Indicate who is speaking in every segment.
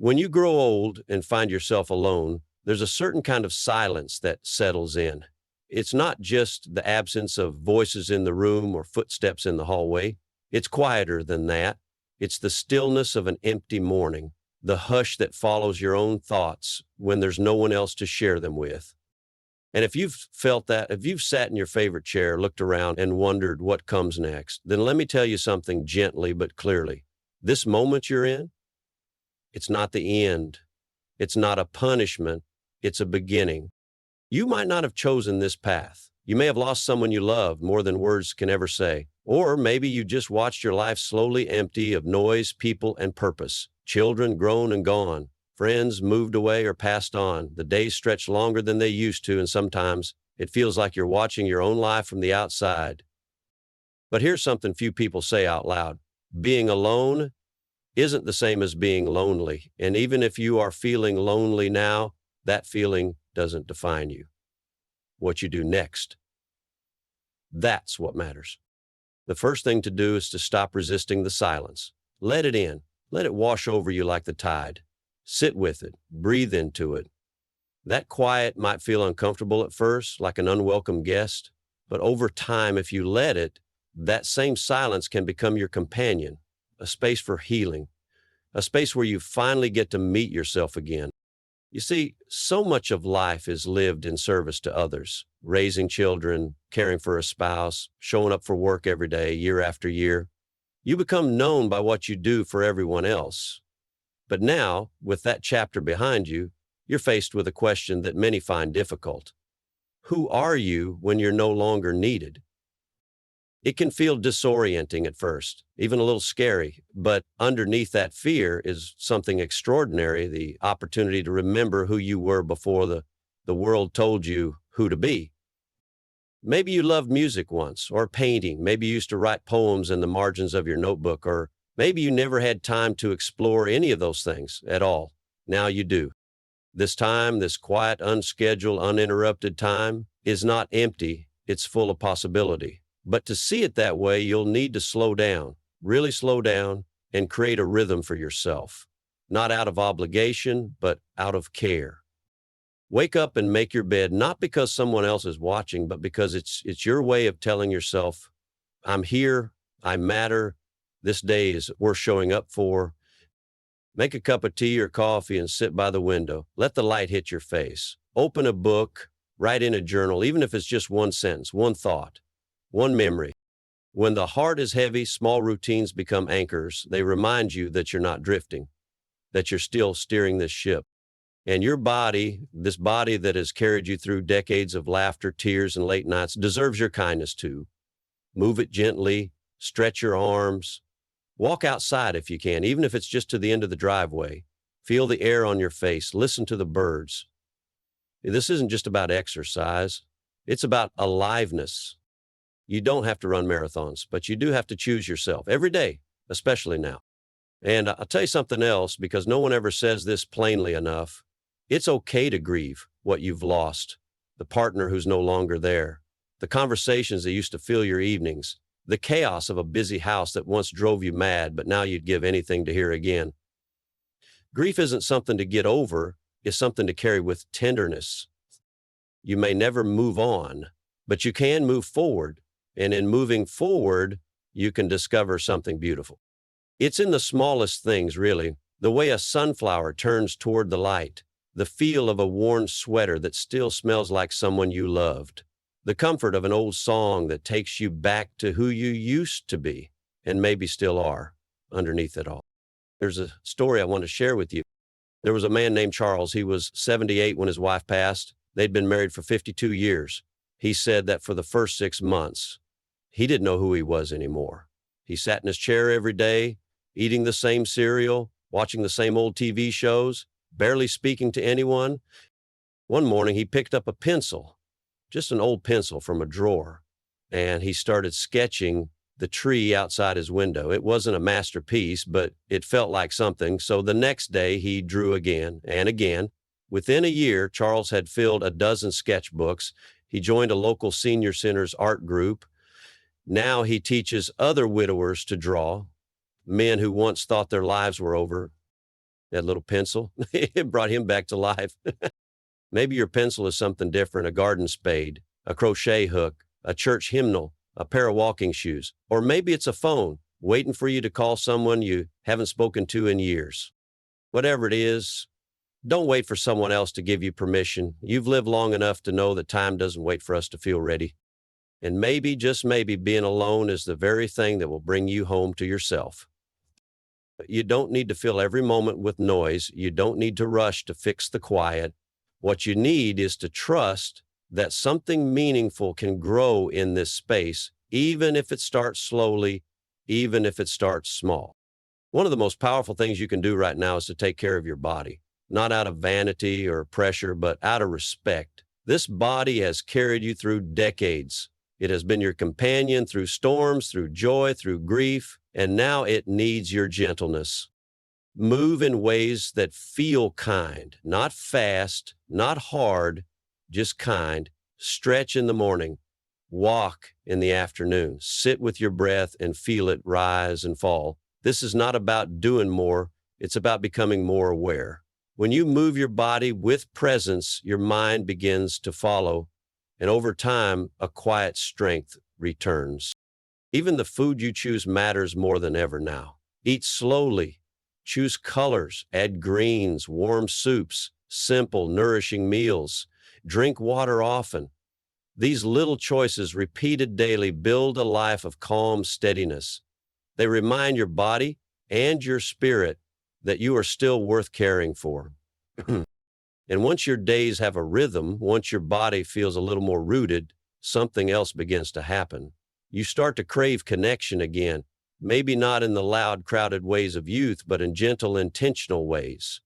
Speaker 1: When you grow old and find yourself alone, there's a certain kind of silence that settles in. It's not just the absence of voices in the room or footsteps in the hallway. It's quieter than that. It's the stillness of an empty morning, the hush that follows your own thoughts when there's no one else to share them with. And if you've felt that, if you've sat in your favorite chair, looked around, and wondered what comes next, then let me tell you something gently but clearly. This moment you're in, it's not the end. It's not a punishment. It's a beginning. You might not have chosen this path. You may have lost someone you loved more than words can ever say. Or maybe you just watched your life slowly empty of noise, people, and purpose. Children grown and gone. Friends moved away or passed on. The days stretch longer than they used to, and sometimes it feels like you're watching your own life from the outside. But here's something few people say out loud. Being alone isn't the same as being lonely. And even if you are feeling lonely now, that feeling doesn't define you. What you do next, that's what matters. The first thing to do is to stop resisting the silence. Let it in. Let it wash over you like the tide. Sit with it. Breathe into it. That quiet might feel uncomfortable at first, like an unwelcome guest, but over time, if you let it, that same silence can become your companion, a space for healing, a space where you finally get to meet yourself again. You see, so much of life is lived in service to others, raising children, caring for a spouse, showing up for work every day, year after year. You become known by what you do for everyone else. But now, with that chapter behind you, you're faced with a question that many find difficult. Who are you when you're no longer needed? It can feel disorienting at first, even a little scary, but underneath that fear is something extraordinary, the opportunity to remember who you were before the world told you who to be. Maybe you loved music once, or painting. Maybe you used to write poems in the margins of your notebook, or maybe you never had time to explore any of those things at all. Now you do. This time, this quiet, unscheduled, uninterrupted time is not empty, it's full of possibility. But to see it that way, you'll need to slow down, really slow down, and create a rhythm for yourself. Not out of obligation, but out of care. Wake up and make your bed, not because someone else is watching, but because it's your way of telling yourself, I'm here, I matter, this day is worth showing up for. Make a cup of tea or coffee and sit by the window. Let the light hit your face. Open a book, write in a journal, even if it's just one sentence, one thought. One memory. When the heart is heavy, small routines become anchors. They remind you that you're not drifting, that you're still steering this ship. And your body, this body that has carried you through decades of laughter, tears, and late nights, deserves your kindness too. Move it gently, stretch your arms. Walk outside if you can, even if it's just to the end of the driveway. Feel the air on your face. Listen to the birds. This isn't just about exercise. It's about aliveness. You don't have to run marathons, but you do have to choose yourself every day, especially now. And I'll tell you something else, because no one ever says this plainly enough. It's okay to grieve what you've lost, the partner who's no longer there, the conversations that used to fill your evenings, the chaos of a busy house that once drove you mad, but now you'd give anything to hear again. Grief isn't something to get over, it's something to carry with tenderness. You may never move on, but you can move forward. And in moving forward, you can discover something beautiful. It's in the smallest things, really. The way a sunflower turns toward the light, the feel of a worn sweater that still smells like someone you loved, the comfort of an old song that takes you back to who you used to be, and maybe still are, underneath it all. There's a story I want to share with you. There was a man named Charles. He was 78 when his wife passed. They'd been married for 52 years. He said that for the first 6 months, he didn't know who he was anymore. He sat in his chair every day, eating the same cereal, watching the same old TV shows, barely speaking to anyone. One morning, he picked up a pencil, just an old pencil from a drawer, and he started sketching the tree outside his window. It wasn't a masterpiece, but it felt like something. So the next day, he drew again and again. Within a year, Charles had filled a dozen sketchbooks. He joined a local senior center's art group. Now he teaches other widowers to draw, men who once thought their lives were over. That little pencil, it brought him back to life. Maybe your pencil is something different, a garden spade, a crochet hook, a church hymnal, a pair of walking shoes, or maybe it's a phone waiting for you to call someone you haven't spoken to in years. Whatever it is, don't wait for someone else to give you permission. You've lived long enough to know that time doesn't wait for us to feel ready. And maybe, just maybe, being alone is the very thing that will bring you home to yourself. You don't need to fill every moment with noise. You don't need to rush to fix the quiet. What you need is to trust that something meaningful can grow in this space, even if it starts slowly, even if it starts small. One of the most powerful things you can do right now is to take care of your body, not out of vanity or pressure, but out of respect. This body has carried you through decades. It has been your companion through storms, through joy, through grief, and now it needs your gentleness. Move in ways that feel kind, not fast, not hard, just kind. Stretch in the morning, walk in the afternoon, sit with your breath and feel it rise and fall. This is not about doing more, it's about becoming more aware. When you move your body with presence, your mind begins to follow, and over time, a quiet strength returns. Even the food you choose matters more than ever now. Eat slowly, choose colors, add greens, warm soups, simple, nourishing meals. Drink water often. These little choices, repeated daily, build a life of calm steadiness. They remind your body and your spirit that you are still worth caring for. And once your days have a rhythm, once your body feels a little more rooted, something else begins to happen. You start to crave connection again, maybe not in the loud, crowded ways of youth, but in gentle, intentional ways.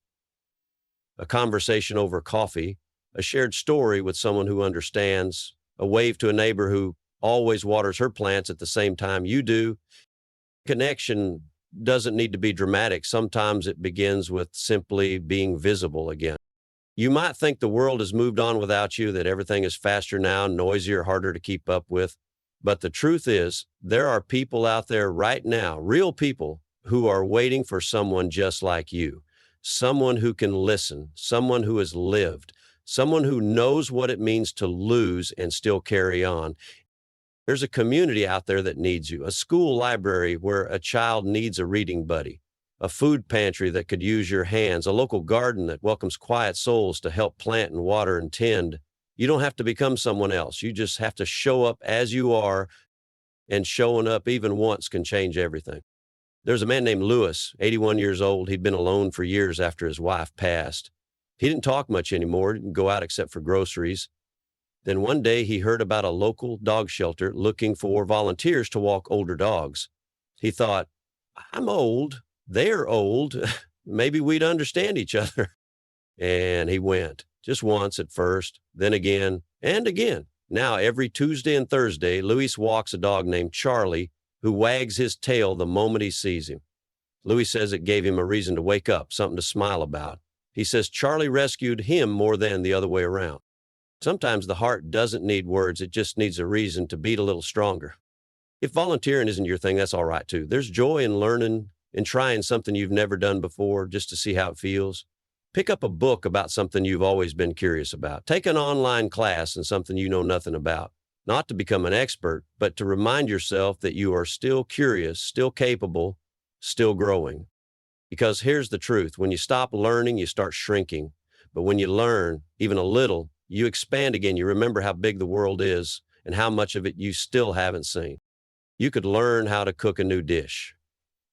Speaker 1: A conversation over coffee, a shared story with someone who understands, a wave to a neighbor who always waters her plants at the same time you do. Connection doesn't need to be dramatic. Sometimes it begins with simply being visible again. You might think the world has moved on without you, that everything is faster now, noisier, harder to keep up with. But the truth is, there are people out there right now, real people, who are waiting for someone just like you. Someone who can listen, someone who has lived, someone who knows what it means to lose and still carry on. There's a community out there that needs you, a school library where a child needs a reading buddy, a food pantry that could use your hands, a local garden that welcomes quiet souls to help plant and water and tend. You don't have to become someone else. You just have to show up as you are, and showing up even once can change everything. There's a man named Lewis, 81 years old. He'd been alone for years after his wife passed. He didn't talk much anymore, didn't go out except for groceries. Then one day he heard about a local dog shelter looking for volunteers to walk older dogs. He thought, I'm old, they're old, maybe we'd understand each other. And he went, just once at first, then again and again. Now every Tuesday and Thursday, Louis walks a dog named Charlie who wags his tail the moment he sees him. Louis says it gave him a reason to wake up, something to smile about. He says Charlie rescued him more than the other way around. Sometimes the heart doesn't need words, it just needs a reason to beat a little stronger. If volunteering isn't your thing, that's all right too. There's joy in learning and trying something you've never done before just to see how it feels. Pick up a book about something you've always been curious about. Take an online class in something you know nothing about. Not to become an expert, but to remind yourself that you are still curious, still capable, still growing. Because here's the truth. When you stop learning, you start shrinking. But when you learn, even a little, you expand again. You remember how big the world is and how much of it you still haven't seen. You could learn how to cook a new dish,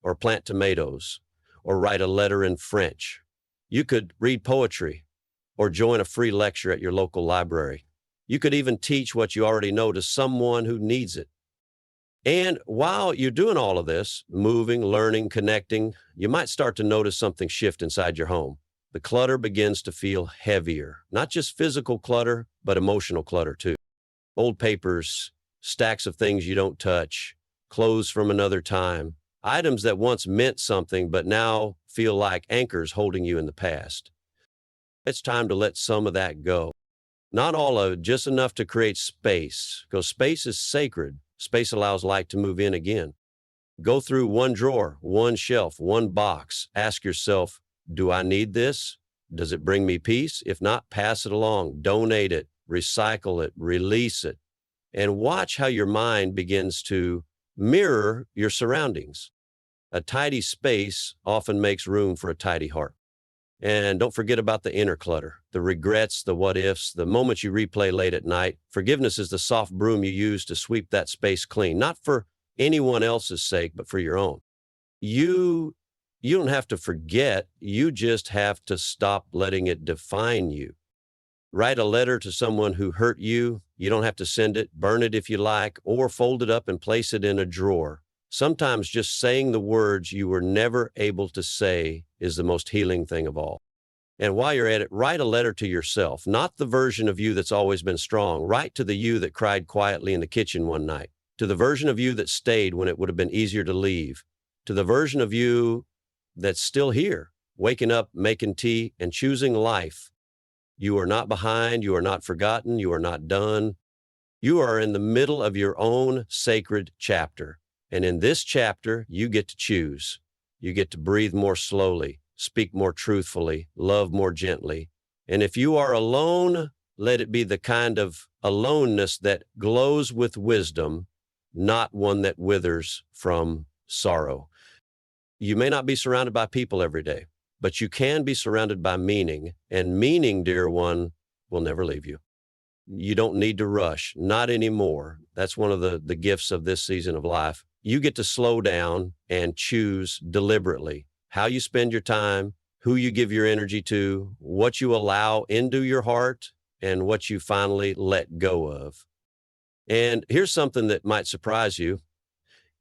Speaker 1: or plant tomatoes, or write a letter in French. You could read poetry, or join a free lecture at your local library. You could even teach what you already know to someone who needs it. And while you're doing all of this, moving, learning, connecting, you might start to notice something shift inside your home. The clutter begins to feel heavier, not just physical clutter, but emotional clutter too. Old papers, stacks of things you don't touch, clothes from another time, items that once meant something but now feel like anchors holding you in the past. It's time to let some of that go. Not all of it, just enough to create space, because space is sacred. Space allows light to move in again. Go through one drawer, one shelf, one box. Ask yourself, Do I need this? Does it bring me peace? If not, pass it along, donate it, recycle it, release it, and watch how your mind begins to mirror your surroundings. A tidy space often makes room for a tidy heart. And don't forget about the inner clutter, the regrets, the what ifs, the moments you replay late at night. Forgiveness is the soft broom you use to sweep that space clean, not for anyone else's sake, but for your own. You you don't have to forget, you just have to stop letting it define you. Write a letter to someone who hurt you. You don't have to send it, burn it if you like, or fold it up and place it in a drawer. Sometimes just saying the words you were never able to say is the most healing thing of all. And while you're at it, write a letter to yourself, not the version of you that's always been strong. Write to the you that cried quietly in the kitchen one night, to the version of you that stayed when it would have been easier to leave, to the version of you that's still here, waking up, making tea, and choosing life. You are not behind. You are not forgotten. You are not done. You are in the middle of your own sacred chapter. And in this chapter, you get to choose. You get to breathe more slowly, speak more truthfully, love more gently. And if you are alone, let it be the kind of aloneness that glows with wisdom, not one that withers from sorrow. You may not be surrounded by people every day, but you can be surrounded by meaning, and meaning, dear one, will never leave you. You don't need to rush, not anymore. That's one of the gifts of this season of life. You get to slow down and choose deliberately how you spend your time, who you give your energy to, what you allow into your heart, and what you finally let go of. And here's something that might surprise you.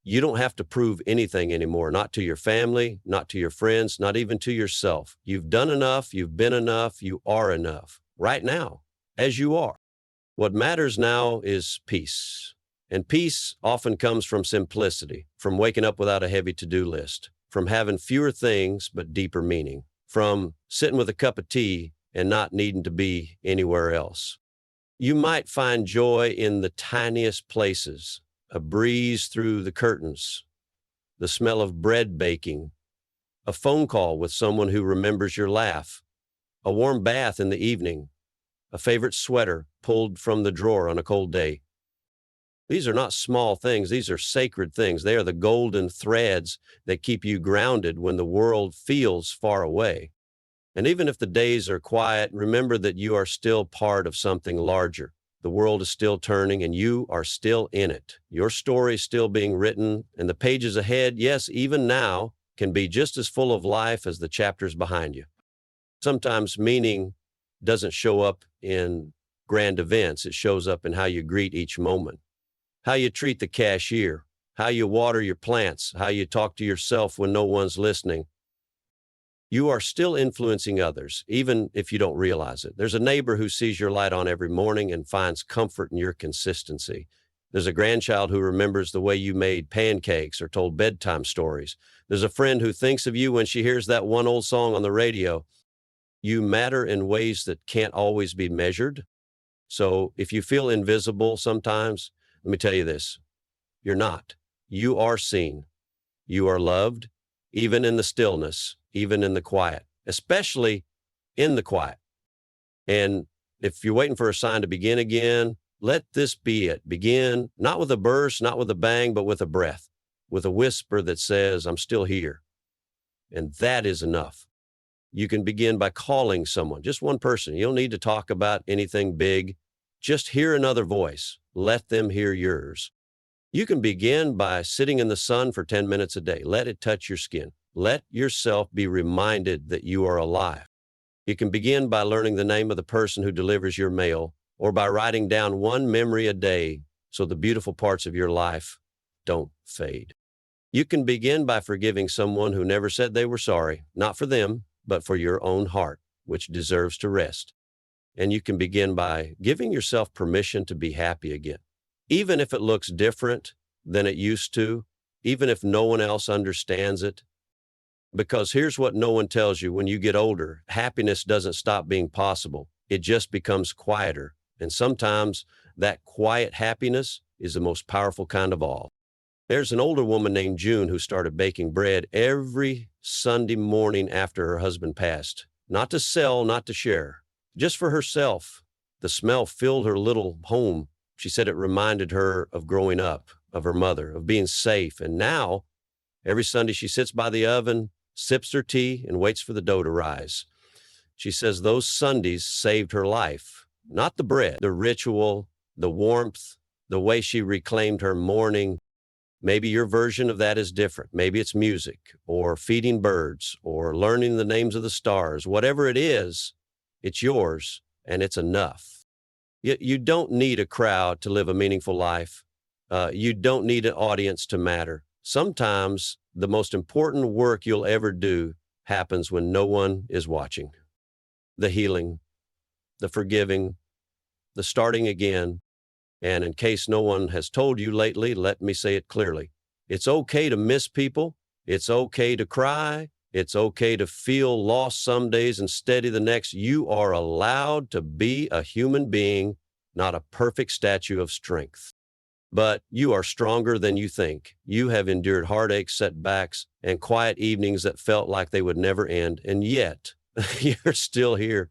Speaker 1: You don't have to prove anything anymore, not to your family, not to your friends, not even to yourself. You've done enough, you've been enough, you are enough right now, as you are. What matters now is peace. And peace often comes from simplicity, from waking up without a heavy to-do list, from having fewer things but deeper meaning, from sitting with a cup of tea and not needing to be anywhere else. You might find joy in the tiniest places, a breeze through the curtains, the smell of bread baking, a phone call with someone who remembers your laugh, a warm bath in the evening, a favorite sweater pulled from the drawer on a cold day. These are not small things. These are sacred things. They are the golden threads that keep you grounded when the world feels far away. And even if the days are quiet, remember that you are still part of something larger. The world is still turning and you are still in it. Your story is still being written, and the pages ahead, yes, even now, can be just as full of life as the chapters behind you. Sometimes meaning doesn't show up in grand events. It shows up in how you greet each moment, how you treat the cashier, how you water your plants, how you talk to yourself when no one's listening. You are still influencing others, even if you don't realize it. There's a neighbor who sees your light on every morning and finds comfort in your consistency. There's a grandchild who remembers the way you made pancakes or told bedtime stories. There's a friend who thinks of you when she hears that one old song on the radio. You matter in ways that can't always be measured. So if you feel invisible sometimes, let me tell you this, you're not. You are seen. You are loved, even in the stillness, even in the quiet, especially in the quiet. And if you're waiting for a sign to begin again, let this be it. Begin not with a burst, not with a bang, but with a breath, with a whisper that says, I'm still here. And that is enough. You can begin by calling someone, just one person. You don't need to talk about anything big. Just hear another voice. Let them hear yours. You can begin by sitting in the sun for 10 minutes a day. Let it touch your skin. Let yourself be reminded that you are alive. You can begin by learning the name of the person who delivers your mail, or by writing down one memory a day so the beautiful parts of your life don't fade. You can begin by forgiving someone who never said they were sorry, not for them, but for your own heart, which deserves to rest. And you can begin by giving yourself permission to be happy again, even if it looks different than it used to, even if no one else understands it. Because here's what no one tells you: when you get older, happiness doesn't stop being possible. It just becomes quieter. And sometimes that quiet happiness is the most powerful kind of all. There's an older woman named June who started baking bread every Sunday morning after her husband passed. Not to sell, not to share, just for herself. The smell filled her little home. She said it reminded her of growing up, of her mother, of being safe. And now, every Sunday, she sits by the oven, sips her tea, and waits for the dough to rise. She says those Sundays saved her life. Not the bread, the ritual, the warmth, the way she reclaimed her morning. Maybe your version of that is different. Maybe it's music or feeding birds or learning the names of the stars. Whatever it is, it's yours and it's enough. You don't need a crowd to live a meaningful life. You don't need an audience to matter. Sometimes the most important work you'll ever do happens when no one is watching. The healing, the forgiving, the starting again. And in case no one has told you lately, let me say it clearly. It's okay to miss people. It's okay to cry. It's okay to feel lost some days and steady the next. You are allowed to be a human being, not a perfect statue of strength. But you are stronger than you think. You have endured heartaches, setbacks, and quiet evenings that felt like they would never end. And yet, you're still here.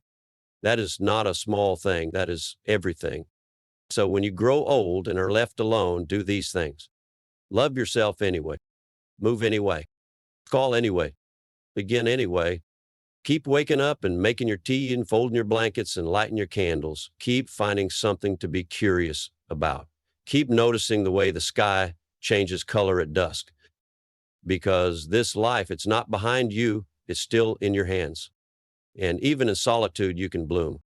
Speaker 1: That is not a small thing. That is everything. So when you grow old and are left alone, do these things. Love yourself anyway. Move anyway. Call anyway. Begin anyway. Keep waking up and making your tea and folding your blankets and lighting your candles. Keep finding something to be curious about. Keep noticing the way the sky changes color at dusk. Because this life, it's not behind you, it's still in your hands. And even in solitude, you can bloom.